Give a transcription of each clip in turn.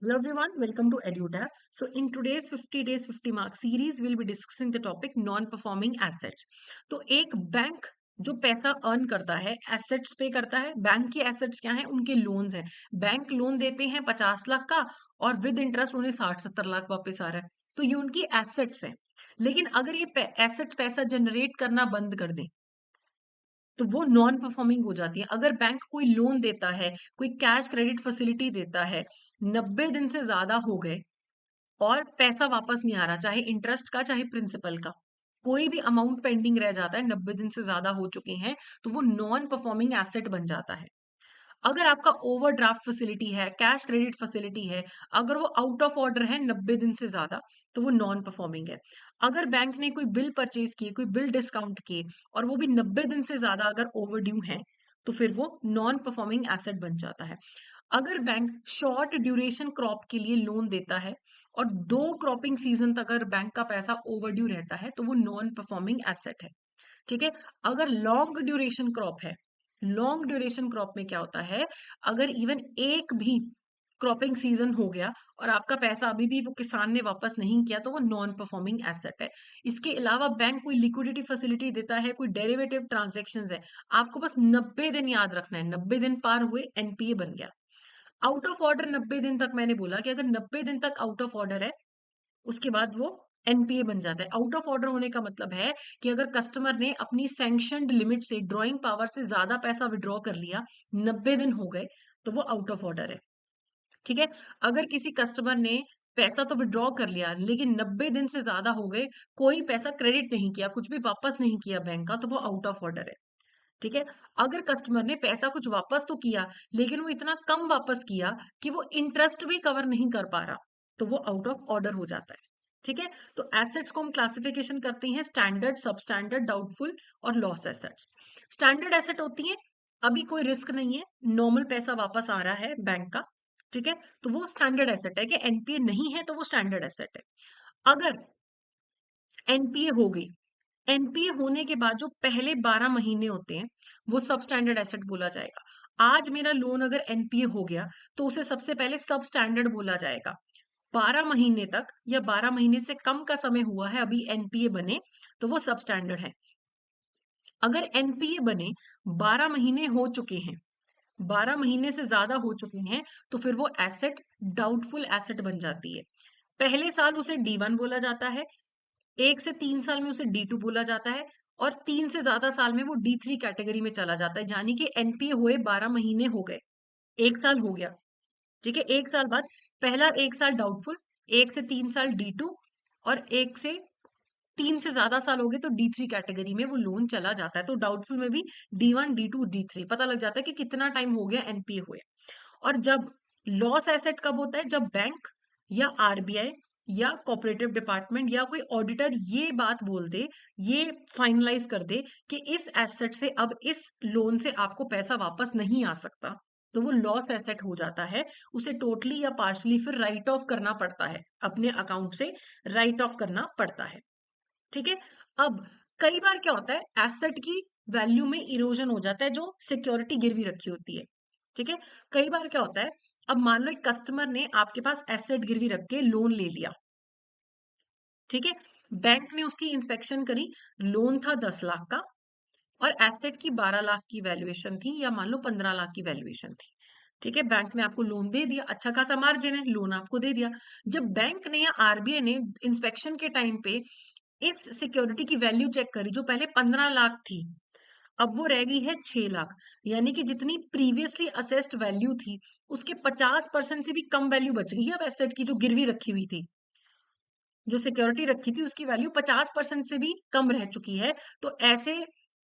Hello everyone, welcome to EduTab. So in today's 50 days 50 mark series, we'll be discussing the topic non-performing assets. तो एक bank जो पैसा earn करता है, assets पे करता है। बैंक की एसेट्स क्या है? उनके लोन्स हैं। बैंक लोन देते हैं 50 लाख का और विद इंटरेस्ट उन्हें 60-70 लाख वापस आ रहा है। तो ये उनकी एसेट्स हैं। लेकिन अगर ये एसेट्स पैसा जनरेट करना बंद कर दें तो वो नॉन परफॉर्मिंग हो जाती है। अगर बैंक कोई लोन देता है, कोई कैश क्रेडिट फैसिलिटी देता है, 90 दिन से ज्यादा हो गए और पैसा वापस नहीं आ रहा, चाहे इंटरेस्ट का चाहे प्रिंसिपल का, कोई भी अमाउंट पेंडिंग रह जाता है, 90 दिन से ज्यादा हो चुके हैं, तो वो नॉन परफॉर्मिंग एसेट बन जाता है। अगर आपका ओवरड्राफ्ट फैसिलिटी है, कैश क्रेडिट फैसिलिटी है, अगर वो आउट ऑफ ऑर्डर है 90 दिन से ज्यादा, तो वो नॉन परफॉर्मिंग है। अगर बैंक ने कोई बिल परचेज किए, कोई बिल डिस्काउंट किए और वो भी 90 दिन से ज्यादा अगर ओवरड्यू है, तो फिर वो नॉन परफॉर्मिंग एसेट बन जाता है। अगर बैंक शॉर्ट ड्यूरेशन क्रॉप के लिए लोन देता है और 2 क्रॉपिंग सीजन तक अगर बैंक का पैसा ओवरड्यू रहता है, तो वो नॉन परफॉर्मिंग एसेट है। ठीक है। अगर लॉन्ग ड्यूरेशन क्रॉप है, लॉन्ग ड्यूरेशन क्रॉप में क्या होता है, अगर इवन एक भी क्रॉपिंग सीजन हो गया और आपका पैसा अभी भी वो किसान ने वापस नहीं किया, तो वो नॉन परफॉर्मिंग एसेट है। इसके अलावा बैंक कोई लिक्विडिटी फैसिलिटी देता है, कोई डेरिवेटिव ट्रांजेक्शन है, आपको बस 90 दिन याद रखना है, 90 दिन पार हुए एनपीए बन गया। आउट ऑफ ऑर्डर 90 दिन तक, मैंने बोला कि अगर 90 दिन तक आउट ऑफ ऑर्डर है, उसके बाद वो एनपीए बन जाता है। आउट ऑफ ऑर्डर होने का मतलब है कि अगर कस्टमर ने अपनी सैंक्शनड लिमिट से, ड्रॉइंग पावर से ज्यादा पैसा विड्रॉ कर लिया, 90 दिन हो गए, तो वो आउट ऑफ ऑर्डर है। ठीक है। अगर किसी कस्टमर ने पैसा तो विड्रॉ कर लिया लेकिन 90 दिन से ज्यादा हो गए, कोई पैसा क्रेडिट नहीं किया, कुछ भी वापस नहीं किया बैंक का, तो वो आउट ऑफ ऑर्डर है। ठीक है। अगर कस्टमर ने पैसा कुछ वापस तो किया लेकिन वो इतना कम वापस किया कि वो इंटरेस्ट भी कवर नहीं कर पा रहा, तो वो आउट ऑफ ऑर्डर हो जाता है। ठीक है। तो एसेट्स को हम क्लासिफिकेशन करते हैं स्टैंडर्ड, सब स्टैंडर्ड, डाउटफुल और लॉस एसेट्स। स्टैंडर्ड एसेट होती है, अभी कोई रिस्क नहीं है, नॉर्मल पैसा वापस आ रहा है बैंक का। ठीक है। तो वो स्टैंडर्ड एसेट है, कि एनपीए नहीं है तो वो स्टैंडर्ड एसेट है। अगर एनपीए हो गई, एनपीए होने के बाद जो पहले 12 महीने होते हैं, वो सब स्टैंडर्ड एसेट बोला जाएगा। आज मेरा लोन अगर एनपीए हो गया, तो उसे सबसे पहले सब स्टैंडर्ड बोला जाएगा। 12 महीने तक या 12 महीने से कम का समय हुआ है अभी एनपीए बने, तो वो सब स्टैंडर्ड है। अगर एनपीए बने 12 महीने हो चुके हैं, 12 महीने से ज्यादा हो चुके हैं, तो फिर वो एसेट डाउटफुल एसेट बन जाती है। पहले साल उसे डी 1 बोला जाता है, 1 से 3 साल में उसे डी 2 बोला जाता है, और 3 से ज्यादा साल में वो डी 3 कैटेगरी में चला जाता है। यानी कि एनपीए हुए 12 महीने हो गए, 1 साल हो गया। ठीक है। 1 साल बाद पहला 1 साल डाउटफुल, 1 से 3 साल डी 2, और 1 से 3 से ज्यादा साल हो गए तो डी 3 कैटेगरी में वो लोन चला जाता है। तो डाउटफुल में भी डी 1 डी 2 डी 3 पता लग जाता है कि कितना टाइम हो गया एनपीए हुए। और जब लॉस एसेट कब होता है, जब बैंक या आरबीआई या कोऑपरेटिव डिपार्टमेंट या कोई ऑडिटर ये बात बोल दे, ये फाइनलाइज कर दे कि इस एसेट से, अब इस लोन से आपको पैसा वापस नहीं आ सकता, तो वो लॉस एसेट हो जाता है। उसे टोटली या पार्शली फिर राइट ऑफ करना पड़ता है, अपने अकाउंट से राइट ऑफ करना पड़ता है। ठीक है। अब कई बार क्या होता है, एसेट की वैल्यू में इरोजन हो जाता है, जो सिक्योरिटी गिरवी रखी होती है। ठीक है। कई बार क्या होता है, अब मान लो एक कस्टमर ने आपके पास एसेट गिरवी रख के लोन ले लिया। ठीक है। बैंक ने उसकी इंस्पेक्शन करी, लोन था 10 लाख का और एसेट की 12 लाख की वैल्यूएशन थी, या मान लो 15 लाख की वैल्यूएशन थी। ठीक है। बैंक ने आपको लोन दे दिया, अच्छा खासा मार्जिन है, लोन आपको दे दिया। जब बैंक ने या आरबीआई ने इंस्पेक्शन के टाइम पे इस सिक्योरिटी की वैल्यू चेक करी, जो पहले 15 लाख थी, अब वो रह गई है 6 लाख, यानी कि जितनी प्रीवियसली असेस्ड वैल्यू थी, उसके 50% से भी कम वैल्यू बच गई है अब एसेट की, जो गिरवी रखी हुई थी, जो सिक्योरिटी रखी थी, उसकी वैल्यू 50% से भी कम रह चुकी है। तो ऐसे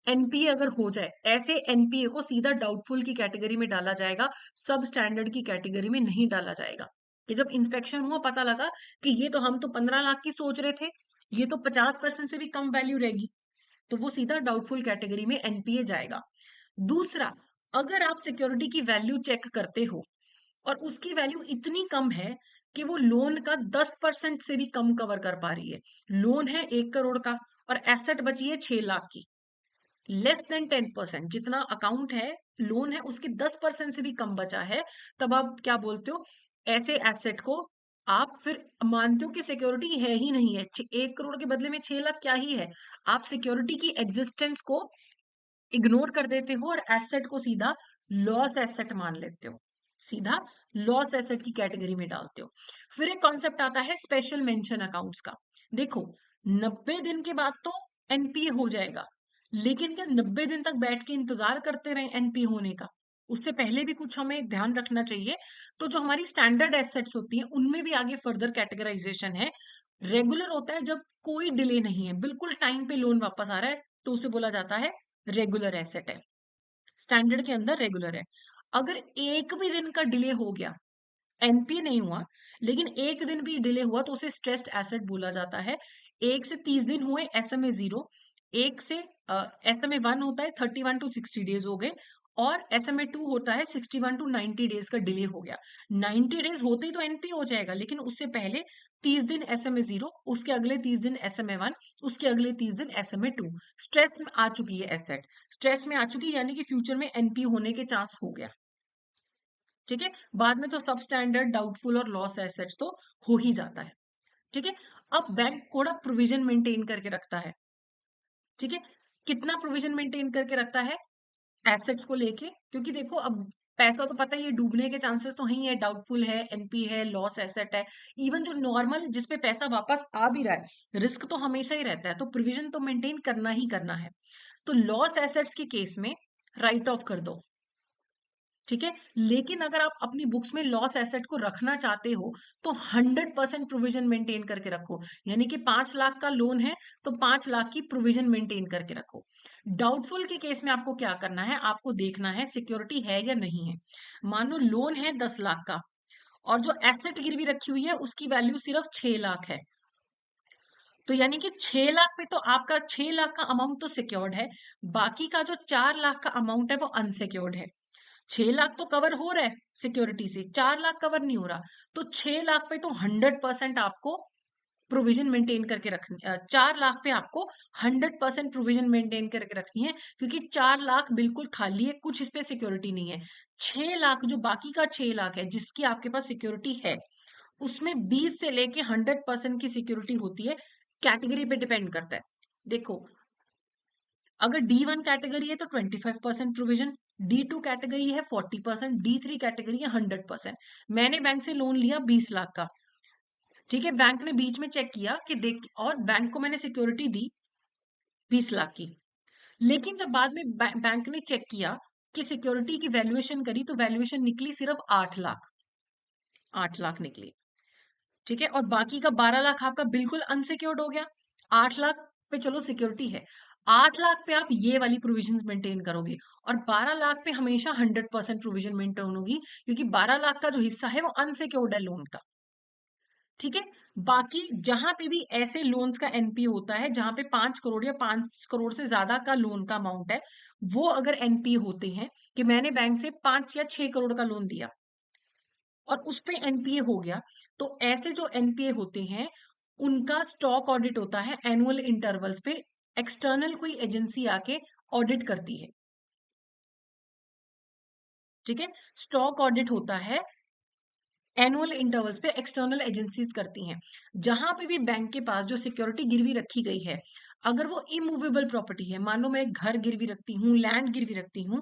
एनपीए अगर हो जाए, ऐसे एनपीए को सीधा डाउटफुल की कैटेगरी में डाला जाएगा, सब स्टैंडर्ड की कैटेगरी में नहीं डाला जाएगा। कि जब इंस्पेक्शन हुआ, पता लगा कि ये तो, हम तो 15 लाख की सोच रहे थे, ये तो 50% से भी कम वैल्यू रहेगी, तो वो सीधा डाउटफुल कैटेगरी में एनपीए जाएगा। दूसरा, अगर आप सिक्योरिटी की वैल्यू चेक करते हो और उसकी वैल्यू इतनी कम है कि वो लोन का 10% से भी कम कवर कर पा रही है, लोन है 1 करोड़ का और एसेट बची है 6 लाख की, लेस देन 10%, जितना अकाउंट है, लोन है, उसके 10% से भी कम बचा है, तब आप क्या बोलते हो, ऐसे एसेट को आप फिर मानते हो कि सिक्योरिटी है ही नहीं है, 1 करोड़ के बदले में 6 लाख क्या ही है, आप सिक्योरिटी की एग्जिस्टेंस को इग्नोर कर देते हो और एसेट को सीधा लॉस एसेट मान लेते हो, सीधा लॉस एसेट की कैटेगरी में डालते हो। फिर एक कॉन्सेप्ट आता है स्पेशल मेंशन अकाउंट्स का। देखो, 90 दिन के बाद तो एनपीए हो जाएगा, लेकिन क्या 90 दिन तक बैठ के इंतजार करते रहे एनपीए होने का? उससे पहले भी कुछ हमें ध्यान रखना चाहिए। तो जो हमारी स्टैंडर्ड एसेट्स होती है उनमें भी आगे फर्दर कैटेगराइजेशन है। रेगुलर होता है जब कोई डिले नहीं है, बिल्कुल टाइम पे लोन वापस आ रहा है, तो उसे बोला जाता है रेगुलर एसेट है। स्टैंडर्ड के अंदर रेगुलर है। अगर एक भी दिन का डिले हो गया, एनपीए नहीं हुआ, लेकिन एक दिन भी डिले हुआ, तो उसे स्ट्रेस्ड एसेट बोला जाता है। 1 से 30 दिन हुए, एसएमए 0। एक से एसएमए 1 होता है 31 to 60 डेज हो गए, और एसएमए 2 होता है 61 to 90 डेज का डिले हो गया। 90 डेज होते ही तो एनपी हो जाएगा, लेकिन उससे पहले 30 दिन एसएमए 0, उसके अगले 30 दिन एसएमए 1, उसके अगले 30 दिन एसएमए 2। स्ट्रेस में आ चुकी है एसेट, स्ट्रेस में आ चुकी है, यानी कि फ्यूचर में एनपी होने के चांस हो गया। ठीक है, बाद में तो सब स्टैंडर्ड, डाउटफुल और लॉस एसेट्स तो हो ही जाता है। ठीक है, अब बैंक थोड़ा प्रोविजन मेंटेन करके रखता है। ठीक है, कितना प्रोविजन मेंटेन करके रखता है एसेट्स को लेके? क्योंकि देखो, अब पैसा तो पता ही है, डूबने के चांसेस तो ही है, डाउटफुल है, एनपी है, लॉस एसेट है। इवन जो नॉर्मल जिसपे पैसा वापस आ भी रहा है, रिस्क तो हमेशा ही रहता है, तो प्रोविजन तो मेंटेन करना ही करना है। तो लॉस एसेट्स के केस में राइट ऑफ कर दो। ठीक है, लेकिन अगर आप अपनी बुक्स में लॉस एसेट को रखना चाहते हो, तो 100% प्रोविजन मेंटेन करके रखो। यानी कि 5 लाख का लोन है, तो 5 लाख की प्रोविजन मेंटेन करके रखो। डाउटफुल के केस में आपको क्या करना है, आपको देखना है सिक्योरिटी है या नहीं है। मान लो लोन है 10 लाख का, और जो एसेट गिरवी रखी हुई है उसकी वैल्यू सिर्फ 6 लाख है। तो यानी कि 6 लाख पे तो आपका 6 लाख का अमाउंट तो सिक्योर्ड है, बाकी का जो 4 लाख का अमाउंट है वो अनसिक्योर्ड है। 6 लाख तो कवर हो रहा है सिक्योरिटी से, 4 लाख कवर नहीं हो रहा। तो 6 लाख पे तो 100% आपको प्रोविजन मेंटेन करके रखनी, 4 लाख पे आपको 100% प्रोविजन मेंटेन करके रखनी है, क्योंकि 4 लाख बिल्कुल खाली है, कुछ इस पे सिक्योरिटी नहीं है। 6 लाख, जो बाकी का 6 लाख है जिसकी आपके पास सिक्योरिटी है, उसमें 20 से लेके 100% की सिक्योरिटी होती है। कैटेगरी पे डिपेंड करता है। देखो, अगर D1 कैटेगरी है तो 25% प्रोविजन, D2 कैटेगरी है 40%, D3 कैटेगरी है 100%। मैंने बैंक से लोन लिया 20 लाख का। ठीक है, बैंक ने बीच में चेक किया कि देख, और बैंक को मैंने सिक्योरिटी दी 20 लाख की। लेकिन जब बाद में बैंक ने चेक किया कि सिक्योरिटी की वैल्यूएशन करी, तो वैल्यूएशन निकली सिर्फ 8 लाख, 8 लाख निकली। ठीक है, और बाकी का 12 लाख आपका बिल्कुल अनसिक्योर्ड हो गया। 8 लाख पे चलो सिक्योरिटी है, 8 लाख पे आप ये वाली प्रोविजन मेंटेन करोगे, और 12 लाख पे हमेशा 100% प्रोविजन मेंटेन होगी, क्योंकि 12 लाख का जो हिस्सा है वो अनसिक्योर्ड है लोन का। ठीक है, बाकी जहां पे भी ऐसे लोन्स का एनपीए होता है, जहां पे 5 करोड़ या 5 करोड़ से ज्यादा का लोन का अमाउंट है, वो अगर एनपीए होते हैं, कि मैंने बैंक से 5 या 6 करोड़ का लोन दिया और उस पे एनपीए हो गया, तो ऐसे जो एनपीए होते हैं उनका स्टॉक ऑडिट होता है एनुअल इंटरवल्स पे। एक्सटर्नल कोई एजेंसी आके ऑडिट करती है। ठीक है, स्टॉक ऑडिट होता है एनुअल इंटरवल्स पे, एक्सटर्नल एजेंसीज करती हैं। जहां पे भी बैंक के पास जो सिक्योरिटी गिरवी रखी गई है, अगर वो इमूवेबल प्रॉपर्टी है, मान लो मैं एक घर गिरवी रखती हूँ, लैंड गिरवी रखती हूँ,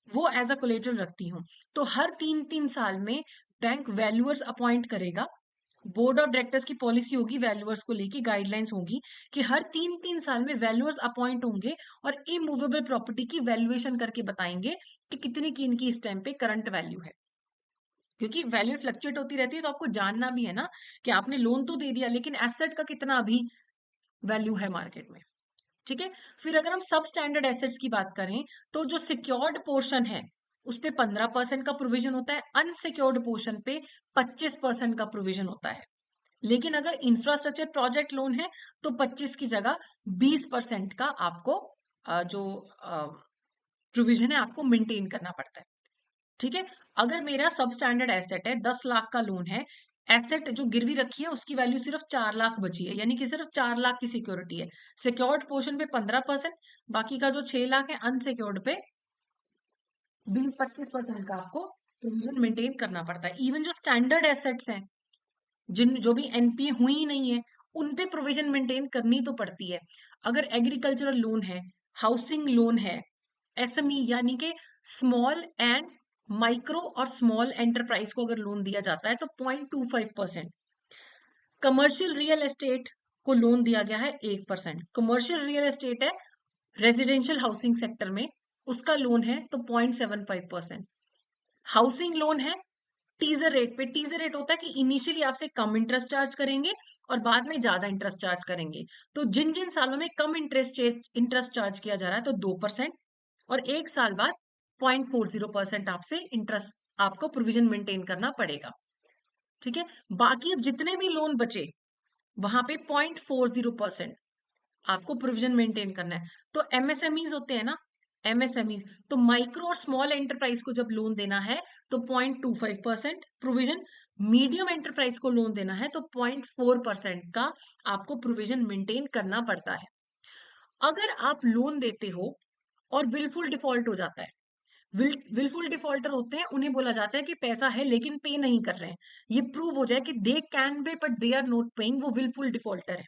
वो एज अ कोलेटरल रखती हूँ, तो हर 3-3 साल में बैंक वैल्यूअर्स अपॉइंट करेगा। बोर्ड ऑफ डायरेक्टर्स की पॉलिसी होगी, वैल्यूअर्स को लेके गाइडलाइंस होगी कि हर 3-3 साल में वैल्यूअर्स अपॉइंट होंगे और इमूवेबल प्रॉपर्टी की वैल्यूएशन करके बताएंगे कि कितनी की इनकी इस टाइम पे करंट वैल्यू है। क्योंकि वैल्यू फ्लक्चुएट होती रहती है, तो आपको जानना भी है ना कि आपने लोन तो दे दिया, लेकिन एसेट का कितना अभी वैल्यू है मार्केट में। ठीक है, फिर अगर हम सब स्टैंडर्ड एसेट्स की बात करें, तो जो सिक्योर्ड पोर्शन है उस पे 15% का प्रोविजन होता है, अनसिक्योर्ड पोर्शन पे 25% का प्रोविजन होता है। लेकिन अगर इंफ्रास्ट्रक्चर प्रोजेक्ट लोन है, तो 25 की जगह 20% का आपको जो प्रोविजन है आपको मेंटेन करना पड़ता है। ठीक है, अगर मेरा सब स्टैंडर्ड एसेट है, 10 लाख का लोन है, एसेट जो गिरवी रखी है उसकी वैल्यू सिर्फ 4 लाख बची है, यानी कि सिर्फ 4 लाख की सिक्योरिटी है। सिक्योर्ड पोर्शन पे 15%, बाकी का जो 6 लाख है अनसिक्योर्ड पे 20-25% का आपको प्रोविजन मेंटेन करना पड़ता है। इवन जो स्टैंडर्ड एसेट्स हैं, जिन जो भी एनपीए हुई ही नहीं है, उन पे प्रोविजन मेंटेन करनी तो पड़ती है। अगर एग्रीकल्चरल लोन है, हाउसिंग लोन है, एसएमई यानी कि स्मॉल एंड माइक्रो और स्मॉल एंटरप्राइज को अगर लोन दिया जाता है तो 0.25%। कमर्शियल रियल एस्टेट को लोन दिया गया है 1%। कमर्शियल रियल एस्टेट है रेजिडेंशियल हाउसिंग सेक्टर में, उसका लोन है तो 0.75%। हाउसिंग लोन है टीजर रेट पे। टीजर रेट होता है कि इनिशियली आपसे कम इंटरेस्ट चार्ज करेंगे और बाद में ज्यादा इंटरेस्ट चार्ज करेंगे। तो जिन जिन सालों में कम इंटरेस्ट चार्ज किया जा रहा है तो 2%, और एक साल बाद 0.40% आपसे इंटरेस्ट आपको प्रोविजन मेंटेन करना पड़ेगा। ठीक है, बाकी अब जितने भी लोन बचे वहां पे 0.40% आपको प्रोविजन मेंटेन करना है। तो एमएसएमईज होते हैं ना, एमएसएमईज, तो माइक्रो और स्मॉल एंटरप्राइज को जब लोन देना है तो 0.25% प्रोविजन, मीडियम एंटरप्राइज को लोन देना है तो 0.4% का आपको प्रोविजन मेंटेन करना पड़ता है। अगर आप लोन देते हो और विलफुल डिफॉल्ट हो जाता है, विलफुल डिफॉल्टर होते हैं, उन्हें बोला जाता है कि पैसा है लेकिन पे नहीं कर रहे हैं, ये प्रूव हो जाए कि they can pay but they are not paying, वो विलफुल डिफॉल्टर है।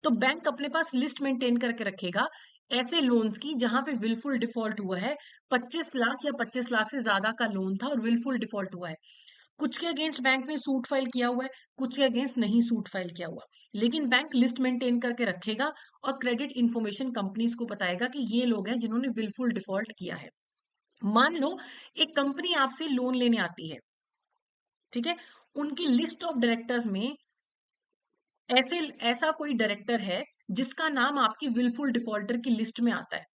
तो बैंक अपने पास लिस्ट मेंटेन करके रखेगा ऐसे लोन्स की जहां पे विलफुल डिफॉल्ट हुआ है। 25 लाख या 25 लाख से ज्यादा का लोन था और विलफुल डिफॉल्ट हुआ है। कुछ के अगेंस्ट बैंक ने सूट फाइल किया हुआ है, कुछ के अगेंस्ट नहीं सूट फाइल किया हुआ, लेकिन बैंक लिस्ट मेंटेन करके रखेगा और क्रेडिट इंफॉर्मेशन कंपनीज को बताएगा कि ये लोग हैं जिन्होंने विलफुल डिफॉल्ट किया है। मान लो एक कंपनी आपसे लोन लेने आती है, ठीक है, उनकी लिस्ट ऑफ डायरेक्टर्स में ऐसे ऐसा कोई डायरेक्टर है जिसका नाम आपकी विलफुल डिफॉल्टर की लिस्ट में आता है।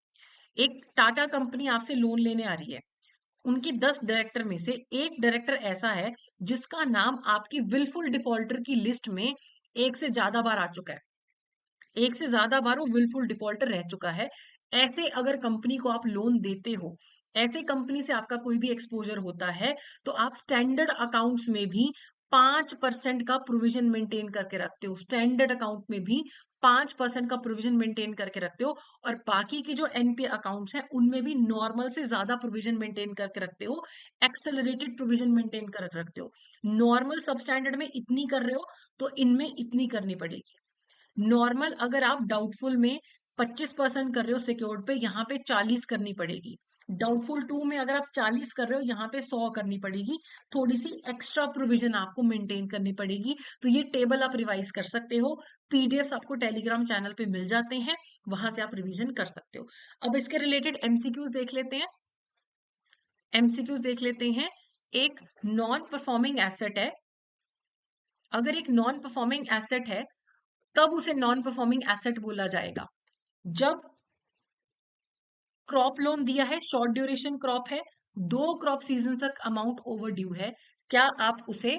एक टाटा कंपनी आपसे लोन लेने आ रही है, उनके 10 डायरेक्टर में से एक डायरेक्टर ऐसा है जिसका नाम आपकी विलफुल डिफॉल्टर की लिस्ट में एक से ज्यादा बार आ चुका है, एक से ज्यादा बार वो विलफुल डिफॉल्टर रह चुका है। ऐसे अगर कंपनी को आप लोन देते हो, ऐसे कंपनी से आपका कोई भी एक्सपोजर होता है, तो आप स्टैंडर्ड अकाउंट्स में भी 5% का प्रोविजन मेंटेन करके रखते हो। स्टैंडर्ड अकाउंट में भी 5% का प्रोविजन मेंटेन करके रखते हो, और बाकी की जो एनपीए अकाउंट्स हैं उनमें भी नॉर्मल से ज्यादा प्रोविजन मेंटेन करके रखते हो, एक्सेलरेटेड प्रोविजन मेंटेन कर रखते हो। नॉर्मल सब स्टैंडर्ड में इतनी कर रहे हो तो इनमें इतनी करनी पड़ेगी। नॉर्मल अगर आप डाउटफुल में 25% कर रहे हो सिक्योर्ड पे, यहाँ पे 40 करनी पड़ेगी। डाउटफुल 2 में अगर आप 40 कर रहे हो, यहाँ पे 100 करनी पड़ेगी। थोड़ी सी एक्स्ट्रा प्रोविजन आपको मेंटेन करनी पड़ेगी। तो ये टेबल आप रिवाइज कर सकते हो, पीडीएफ आपको टेलीग्राम चैनल पे मिल जाते हैं, वहां से आप रिवीजन कर सकते हो। अब इसके रिलेटेड एमसीक्यूज देख लेते हैं। एमसीक्यूज देख लेते हैं। एक नॉन परफॉर्मिंग एसेट है, अगर एक नॉन परफॉर्मिंग एसेट है तब उसे नॉन परफॉर्मिंग एसेट बोला जाएगा जब क्रॉप लोन दिया है, शॉर्ट ड्यूरेशन क्रॉप है, 2 क्रॉप सीजन तक अमाउंट ओवर ड्यू है, क्या आप उसे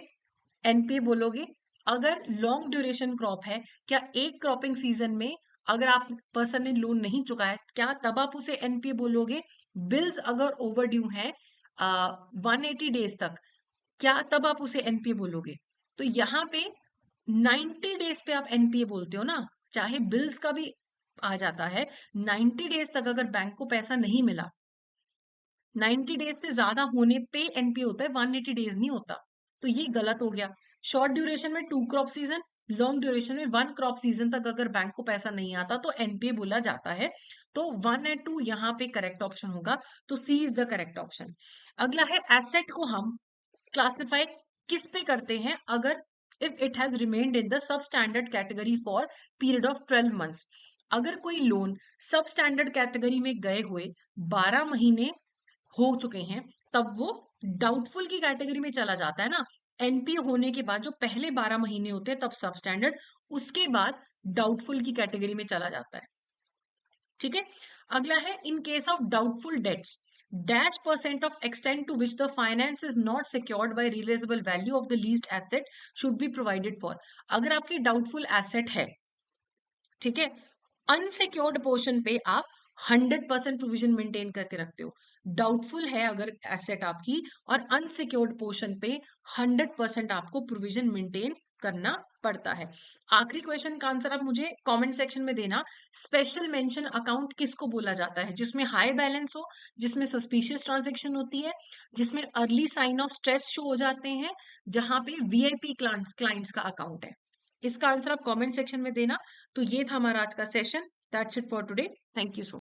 एनपीए बोलोगे? अगर लॉन्ग ड्यूरेशन क्रॉप है, क्या एक क्रॉपिंग सीजन में अगर आप पर्सन ने लोन नहीं चुकाया, क्या तब आप उसे एनपीए बोलोगे? बिल्स अगर ओवर ड्यू है 180 डेज तक, क्या तब आप उसे एनपीए बोलोगे? तो यहाँ पे 90 डेज पे आप एनपीए बोलते हो ना, चाहे बिल्स का भी आ जाता है। 90 डेज तक अगर बैंक को पैसा नहीं मिला, 90 डेज से ज्यादा होने पे एनपीए होता है, 180 डेज नहीं होता। तो ये गलत हो गया। शॉर्ट ड्यूरेशन में 2 क्रॉप सीजन, लॉन्ग ड्यूरेशन में 1 क्रॉप सीजन तक अगर बैंक को पैसा नहीं आता तो एनपीए बोला जाता है। तो 1 एंड 2 यहाँ पे करेक्ट ऑप्शन होगा, तो सी इज द करेक्ट ऑप्शन। अगला है एसेट को हम क्लासिफाई किस पे करते हैं? अगर if it has remained in the sub standard category for period of 12 months, अगर कोई लोन सब स्टैंडर्ड कैटेगरी में गए हुए 12 महीने हो चुके हैं, तब वो डाउटफुल की कैटेगरी में चला जाता है ना। एनपीए होने के बाद जो पहले 12 महीने होते हैं तब सब स्टैंडर्ड, उसके बाद डाउटफुल की कैटेगरी में चला जाता है। ठीक है, अगला है in case of doubtful debts dash percent of extent to which the finance is not secured by realizable value of the leased asset should be provided for। अगर आपकी डाउटफुल एसेट है, ठीक है, अनसिक्योर्ड पोर्शन पे आप 100% provision maintain करके रखते हो। डाउटफुल है अगर एसेट आपकी, और अनसिक्योर्ड पोर्शन पे 100% आपको प्रोविजन मेंटेन करना पड़ता है। आखिरी क्वेश्चन का आंसर आप मुझे कमेंट सेक्शन में देना। स्पेशल मेंशन अकाउंट किसको बोला जाता है? जिसमें हाई बैलेंस हो, जिसमें सस्पिशियस ट्रांजैक्शन होती है, जिसमें early sign of stress show हो जाते हैं, जहां पे वीआईपी क्लाइंट्स का अकाउंट है। इसका आंसर आप कमेंट सेक्शन में देना। तो ये था हमारा आज का session. That's it for today. Thank you so